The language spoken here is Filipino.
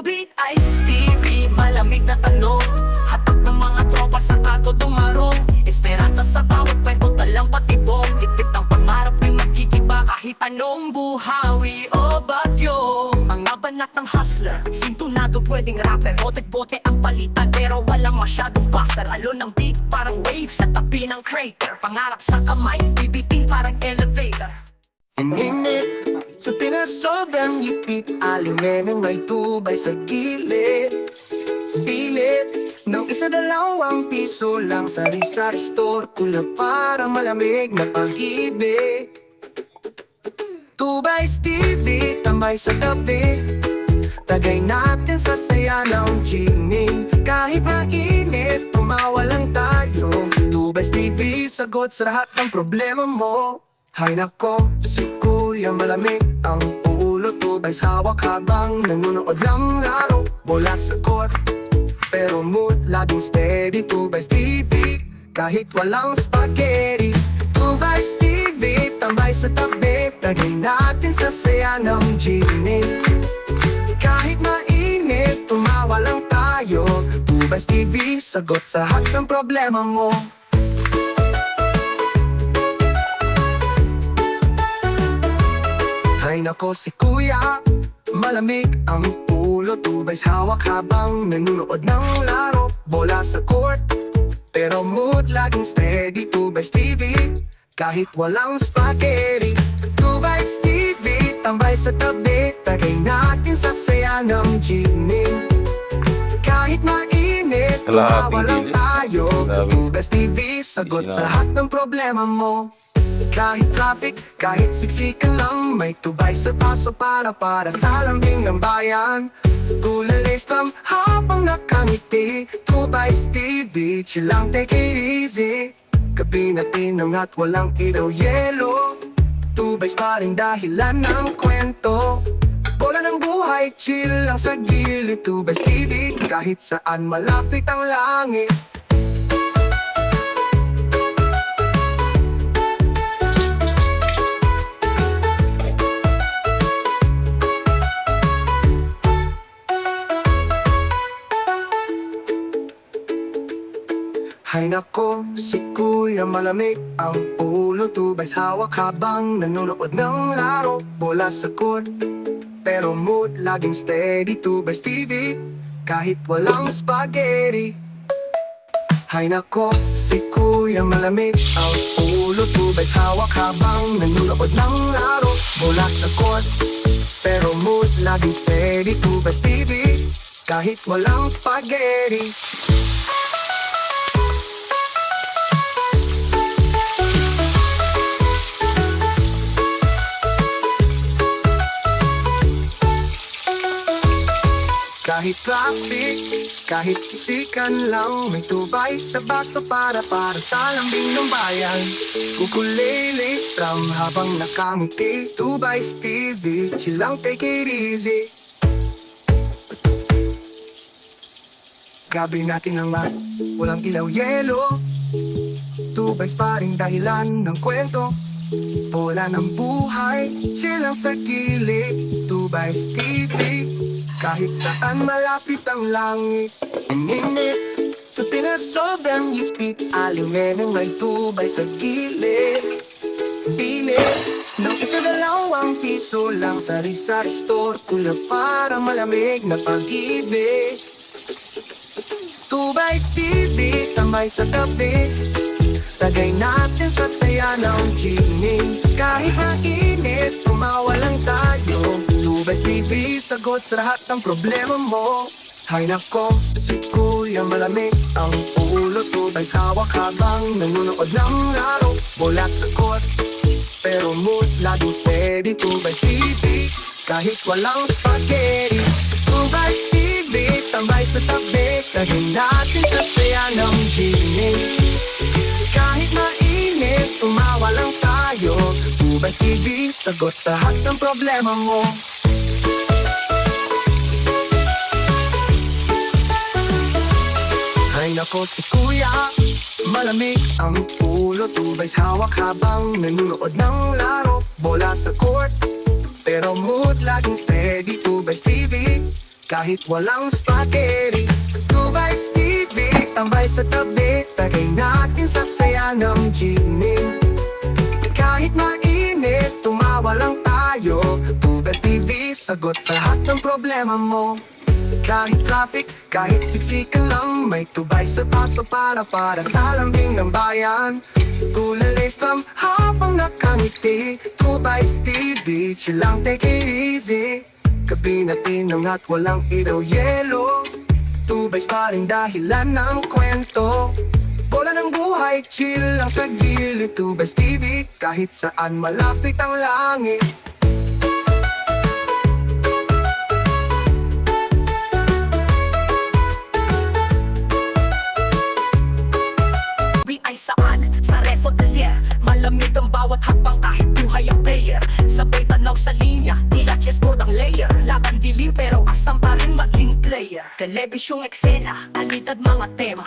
Tubig Ice TV, malamig na tanong. Hatak ng mga tropa sa kanto dumarong. Esperanza sa bawat kwento, talang patibong. Higpit ang pangarap ay magkikiba kahit anong buhawi o bagyo. Mga banat ng hustler, sintunado pwedeng rapper. Bote-bote ang palitan pero walang masyadong buster. Alon ng beat parang wave sa tabi ng crater. Pangarap sa kamay, bibitin parang elevator. Ininit sa pinasobrang hipit, alingin may tubay sa gilid. Pilit ng isa-dalawang piso lang, sari-sari store, tula para malamig na pag-ibig. Tubay TV, tambay sa tabi, tagay natin sa saya ng genie. Kahit mainit, tumawa lang tayo. Tubay TV, sagot sa lahat ng problema mo. Hay nako, si Kuya malamig ang ulo. Tubay sa hawak habang nanonood ng laro. Bola sa court, pero mood laging steady. Tubay TV, kahit walang spaghetti. Tubay TV, tambay sa tabi, tagay natin sa saya ng genie. Kahit mainit, tumawa lang tayo. Tubay TV, sagot sa lahat ng problema mo. Ay nako, si Kuya malamig ang ulo. Tubay sa hawak habang nanonood ng laro. Bola sa court, pero mood laging steady. Tubay TV, kahit walang spaghetti. Tubay TV, tambay sa tabi, tagay natin sa saya ng genie. Kahit mainit, tumawa lang tayo. Tubay TV, sagot sa lahat ng problema mo. Kahit traffic, kahit siksikan lang, may tubay sa paso para sa lambing ng bayan. Kulay strum habang nakangiti. Tubay TV, chill lang, take it easy. Gabi na tinangat, walang ilaw, yelo. Tubay pa rin dahilan ng kwento. Bola ng buhay, chill lang sa gilid. Tubay TV, kahit saan malapit ang langit. Hay nako, si Kuya malamig ang ulo. Tubay sa hawak habang nanonood ng laro. Bola sa court, pero mood laging steady. Tubay TV, kahit walang spaghetti. Hay nako, si Kuya malamig ang ulo. Tubay sa hawak habang nanonood ng laro. Bola sa court, pero mood laging steady. Tubay TV, kahit walang spaghetti. Kahit traffic, kahit siksikan lang, may tubay sa baso para sa lambing ng bayan. Ukulele strum habang nakangiti. Tubay TV, chill lang, take it easy. Gabi natin ang mat, walang ilaw, yelo. Tubay pa rin dahilan ng kwento. Bola ng buhay, chill lang sa gilid. Tubay TV, kahit saan malapit ang langit. Ininit sa pinasobrang hipit, alingin may tubay sa gilid. Pilit ng isa-dalawang piso lang, sari-sari store, tula para malamig na pag-ibig. Tubay TV, tambay sa tabi, tagay natin sa saya ng genie. Kahit mainit, tumawa lang tayo. Tubay TV, sagot sa lahat ng problema mo. Hay nako, si Kuya malamig ang ulo. Tubay sa hawak habang nanonood ng laro. Bola sa court, pero mood laging steady. Tubay TV, kahit walang spaghetti. Tubay TV, tambay sa tabi, tagay natin sa saya ng genie. Kahit mainit, tumawa lang tayo. Tubay TV, sagot sa lahat ng problema mo. Hay nako, si Kuya malamig ang ulo. Tubay sa hawak habang nanonood ng laro. Bola sa court, pero mood laging steady. Tubay TV, kahit walang spaghetti. Tubays TV, tambay sa tabi, tagay natin sa saya ng Genie. Kahit mainit, tumawa lang tayo. Tubays TV, sagot sa lahat ng problema mo. Kahit traffic, kahit siksikan lang, may tubay sa paso para sa lambing ng bayan. Kulalay strum habang nakangiti. Tubays TV, chill lang, take it easy. Gabi na tinangat, walang ilaw, yelo. Tubays pa rin dahilan ng kwento. Bola ng buhay, chill lang sa gilid. Tubays TV, kahit saan malapit ang langit. Ay saan? Sa Refo Delier. Malamig ang bawat hakbang kahit buhay ang player. Sabay tanaw sa linya, tila chessboard ang layer. Laban dilim pero asam pa rin maging player. Telebisyong eksena, alitad mga tema.